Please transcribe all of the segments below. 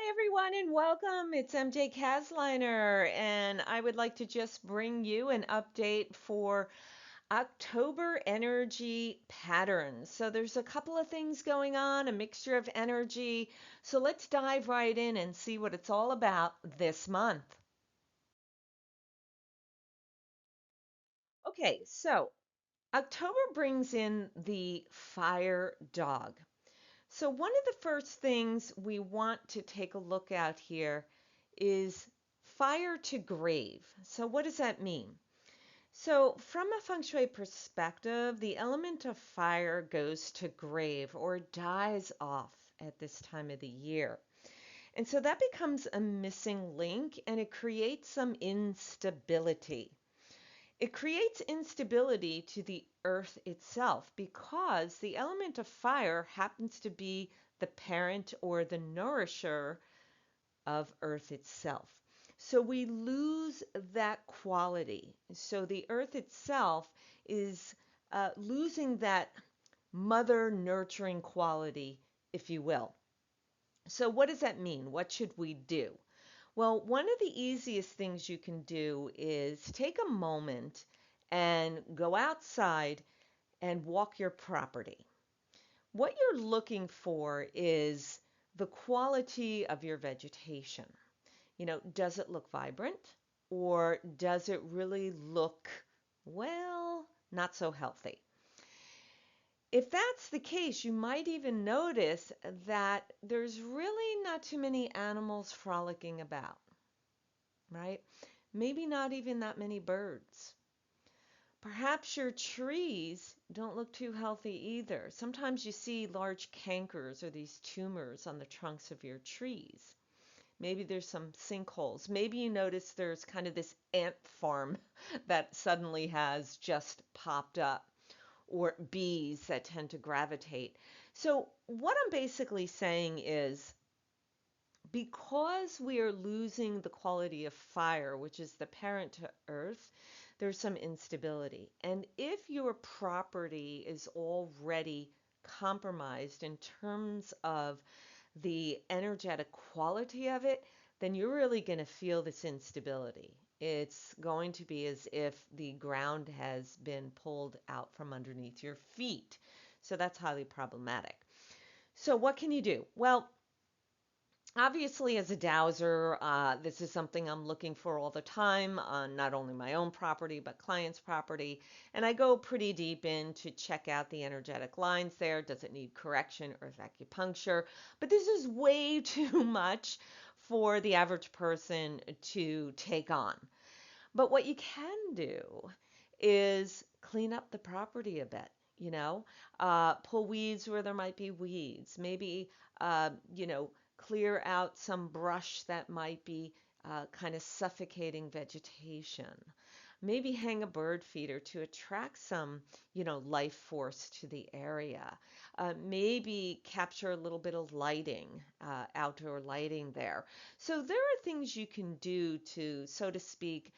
Hi, everyone, and welcome. It's MJ Casliner, and I would like to just bring you an update for October energy patterns. So, there's a couple of things going on, a mixture of energy. So, let's dive right in and see what it's all about this month. Okay, so October brings in the fire dog. So, one of the first things we want to take a look at here is fire to grave. So, what does that mean? So, from a feng shui perspective, the element of fire goes to grave or dies off at this time of the year. And so that becomes a missing link and it creates some instability. It creates instability to the earth itself because the element of fire happens to be the parent or the nourisher of earth itself. So we lose that quality. So the earth itself is losing that mother nurturing quality, if you will. So, what does that mean? What should we do? Well, one of the easiest things you can do is take a moment and go outside and walk your property. What you're looking for is the quality of your vegetation. Does it look vibrant or does it really look, well, not so healthy? If that's the case, you might even notice that there's really not too many animals frolicking about, right? Maybe not even that many birds. Perhaps your trees don't look too healthy either. Sometimes you see large cankers or these tumors on the trunks of your trees. Maybe there's some sinkholes. Maybe you notice there's kind of this ant farm that suddenly has just popped up, or bees that tend to gravitate. So, what I'm basically saying is because we are losing the quality of fire, which is the parent to earth, there's some instability. And if your property is already compromised in terms of the energetic quality of it, then you're really going to feel this instability. It's going to be as if the ground has been pulled out from underneath your feet. So that's highly problematic. So, what can you do? Well, obviously, as a dowser, this is something I'm looking for all the time on not only my own property, but clients' property. And I go pretty deep in to check out the energetic lines there. Does it need correction or acupuncture? But this is way too much for the average person to take on. But what you can do is clean up the property a bit, pull weeds where there might be weeds, maybe, clear out some brush that might be kind of suffocating vegetation. Maybe hang a bird feeder to attract some, life force to the area. Maybe capture a little bit of lighting, outdoor lighting there. So there are things you can do to, so to speak,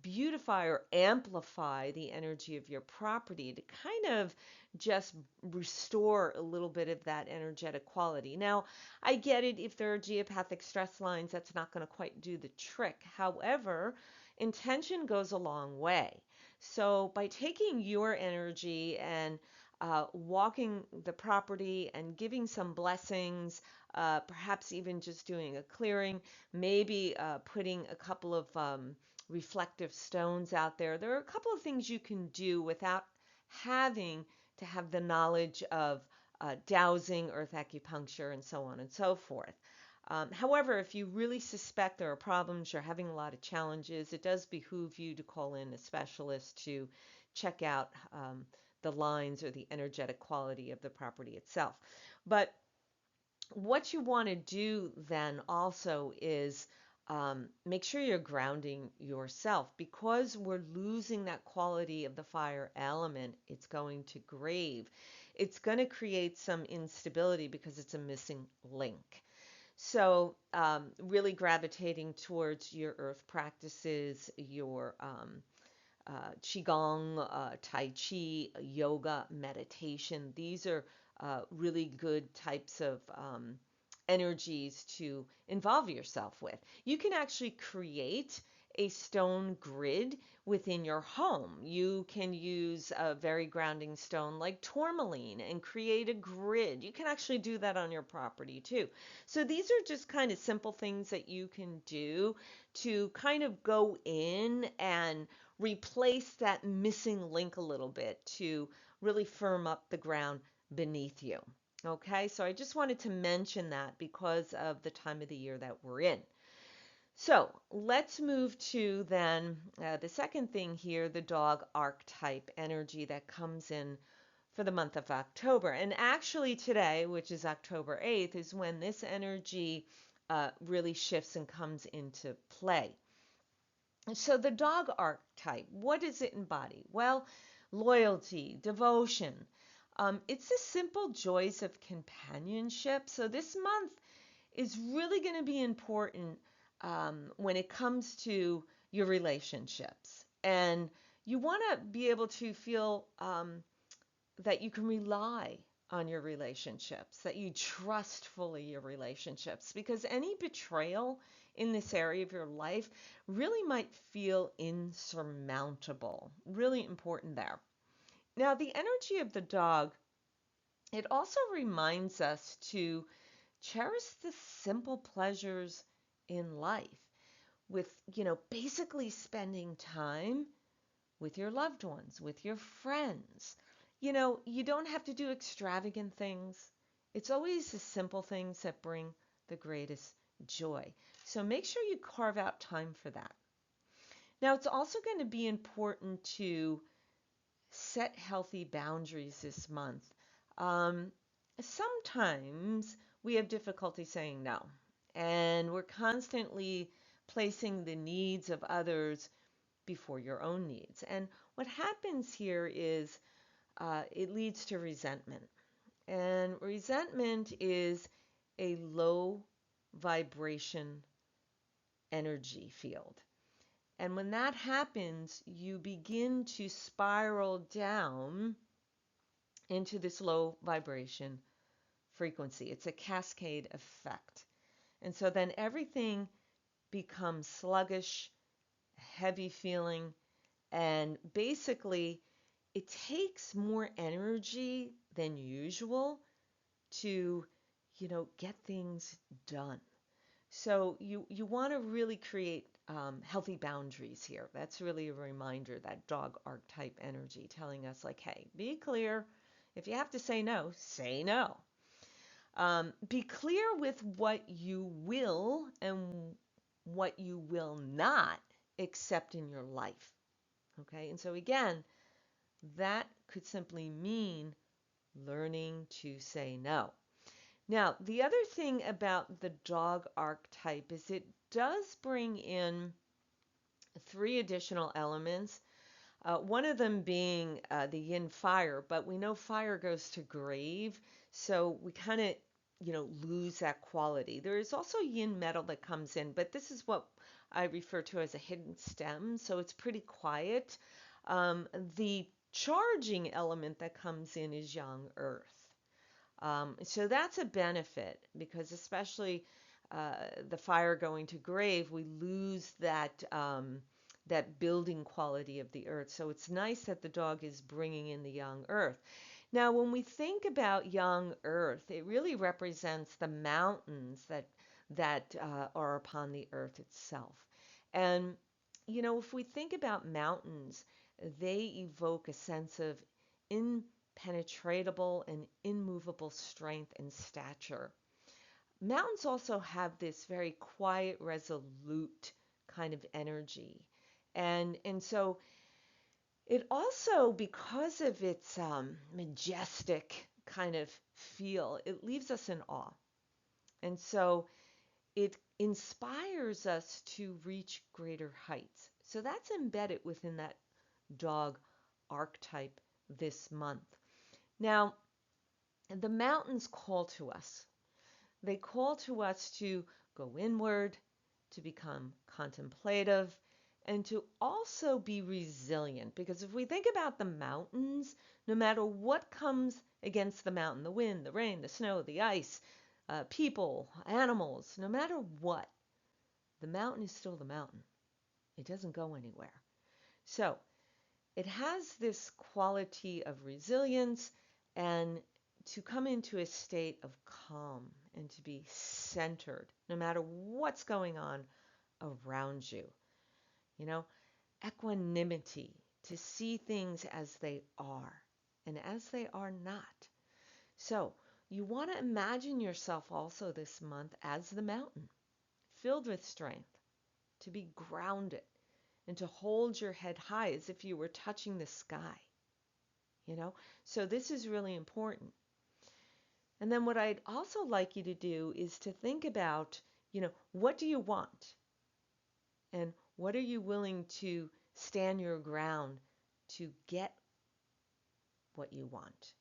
beautify or amplify the energy of your property to kind of just restore a little bit of that energetic quality. Now, I get it if there are geopathic stress lines, that's not going to quite do the trick. However, intention goes a long way. So, by taking your energy and walking the property and giving some blessings, perhaps even just doing a clearing, maybe putting a couple of reflective stones out there. There are a couple of things you can do without having to have the knowledge of dowsing, earth acupuncture, and so on and so forth. However, if you really suspect there are problems, you're having a lot of challenges, it does behoove you to call in a specialist to check out the lines or the energetic quality of the property itself. But what you want to do then also is make sure you're grounding yourself because we're losing that quality of the fire element. It's going to grave. It's going to create some instability because it's a missing link. So, really gravitating towards your earth practices, your qigong, tai chi, yoga, meditation. These are really good types of energies to involve yourself with. You can actually create a stone grid within your home. You can use a very grounding stone like tourmaline and create a grid. You can actually do that on your property too. So these are just kind of simple things that you can do to kind of go in and replace that missing link a little bit to really firm up the ground beneath you. Okay, so I just wanted to mention that because of the time of the year that we're in. So let's move to then the second thing here, the dog archetype energy that comes in for the month of October. And actually today, which is October 8th, is when this energy really shifts and comes into play. So the dog archetype, what does it embody? Well, loyalty, devotion. It's the simple joys of companionship. So this month is really going to be important when it comes to your relationships. And you want to be able to feel that you can rely on your relationships, that you trust fully your relationships, because any betrayal in this area of your life really might feel insurmountable. Really important there. Now, the energy of the dog, it also reminds us to cherish the simple pleasures in life with, basically spending time with your loved ones, with your friends. You don't have to do extravagant things. It's always the simple things that bring the greatest joy. So make sure you carve out time for that. Now, it's also going to be important to set healthy boundaries this month. Sometimes we have difficulty saying no, and we're constantly placing the needs of others before your own needs. And what happens here is it leads to resentment. And resentment is a low vibration energy field. And when that happens, you begin to spiral down into this low vibration frequency. It's a cascade effect. And so then everything becomes sluggish, heavy feeling, and basically it takes more energy than usual to, get things done. So you want to really create healthy boundaries here. That's really a reminder, that dog archetype energy telling us like, hey, be clear. If you have to say no, say no. Be clear with what you will and what you will not accept in your life. Okay, and so again, that could simply mean learning to say no. Now, the other thing about the dog archetype is it does bring in 3 additional elements. One of them being the yin fire, but we know fire goes to grave, so we kind of, lose that quality. There is also yin metal that comes in, but this is what I refer to as a hidden stem, so it's pretty quiet. The charging element that comes in is yang earth. So that's a benefit because especially the fire going to grave, we lose that building quality of the earth. So it's nice that the dog is bringing in the young earth. Now, when we think about young earth, it really represents the mountains that are upon the earth itself. And, if we think about mountains, they evoke a sense of impenetrable and immovable strength and stature. Mountains also have this very quiet, resolute kind of energy. And so it also, because of its majestic kind of feel, it leaves us in awe. And so it inspires us to reach greater heights. So that's embedded within that dog archetype this month. Now, the mountains call to us. They call to us to go inward, to become contemplative, and to also be resilient. Because if we think about the mountains, no matter what comes against the mountain, the wind, the rain, the snow, the ice, people, animals, no matter what, the mountain is still the mountain. It doesn't go anywhere. So it has this quality of resilience and to come into a state of calm and to be centered no matter what's going on around you. You know, equanimity, to see things as they are and as they are not. So you want to imagine yourself also this month as the mountain, filled with strength, to be grounded and to hold your head high as if you were touching the sky, you know? So this is really important. And then what I'd also like you to do is to think about, what do you want? And what are you willing to stand your ground to get what you want?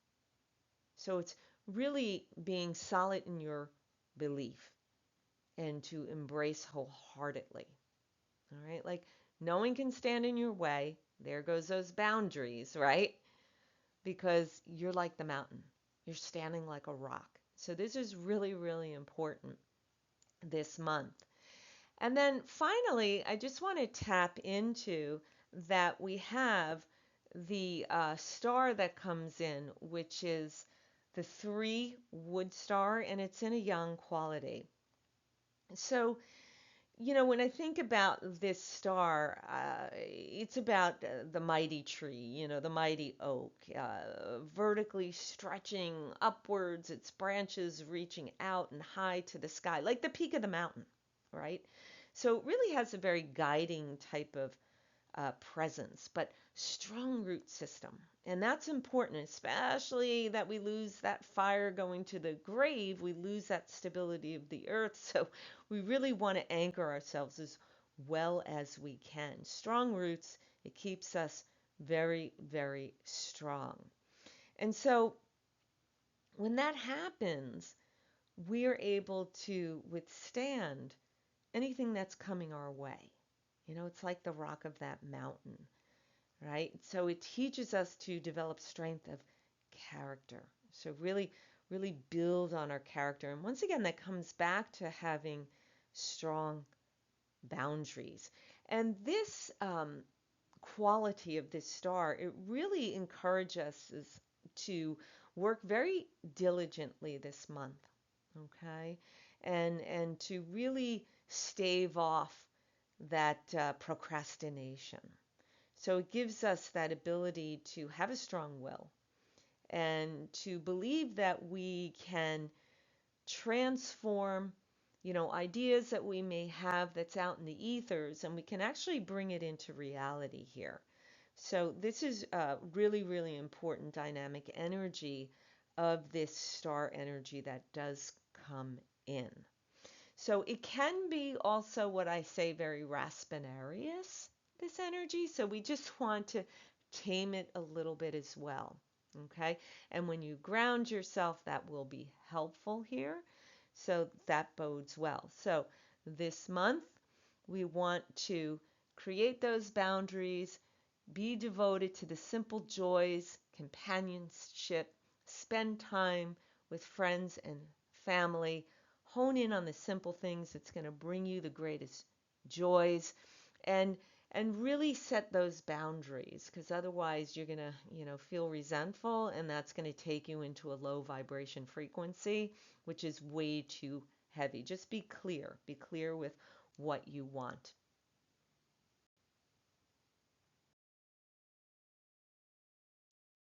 So it's really being solid in your belief and to embrace wholeheartedly. All right? Like no one can stand in your way. There goes those boundaries, right? Because you're like the mountain. You're standing like a rock. So this is really, really important this month. And then finally, I just want to tap into that we have the star that comes in, which is the 3 wood star, and it's in a young quality. So when I think about this star, it's about the mighty tree, the mighty oak, vertically stretching upwards, its branches reaching out and high to the sky, like the peak of the mountain, right? So it really has a very guiding type of presence, but strong root system. And that's important, especially that we lose that fire going to the grave. We lose that stability of the earth. So we really want to anchor ourselves as well as we can. Strong roots, it keeps us very, very strong. And so when that happens, we're able to withstand anything that's coming our way. It's like the rock of that mountain, right? So it teaches us to develop strength of character. So really, really build on our character. And once again, that comes back to having strong boundaries. And this quality of this star, it really encourages us to work very diligently this month, okay? And to really stave off that procrastination. So it gives us that ability to have a strong will and to believe that we can transform, ideas that we may have that's out in the ethers, and we can actually bring it into reality here. So this is a really, really important dynamic energy of this star energy that does come in. So it can be also what I say very raspinarious, this energy. So we just want to tame it a little bit as well. Okay. And when you ground yourself, that will be helpful here. So that bodes well. So this month, we want to create those boundaries, be devoted to the simple joys, companionship, spend time with friends and family, hone in on the simple things that's going to bring you the greatest joys, and really set those boundaries, because otherwise you're going to feel resentful, and that's going to take you into a low vibration frequency, which is way too heavy. Just be clear with what you want.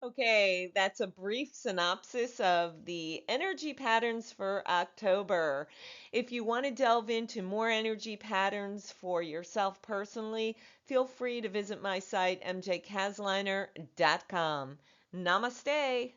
Okay, that's a brief synopsis of the energy patterns for October. If you want to delve into more energy patterns for yourself personally, feel free to visit my site, mjkasliner.com. Namaste.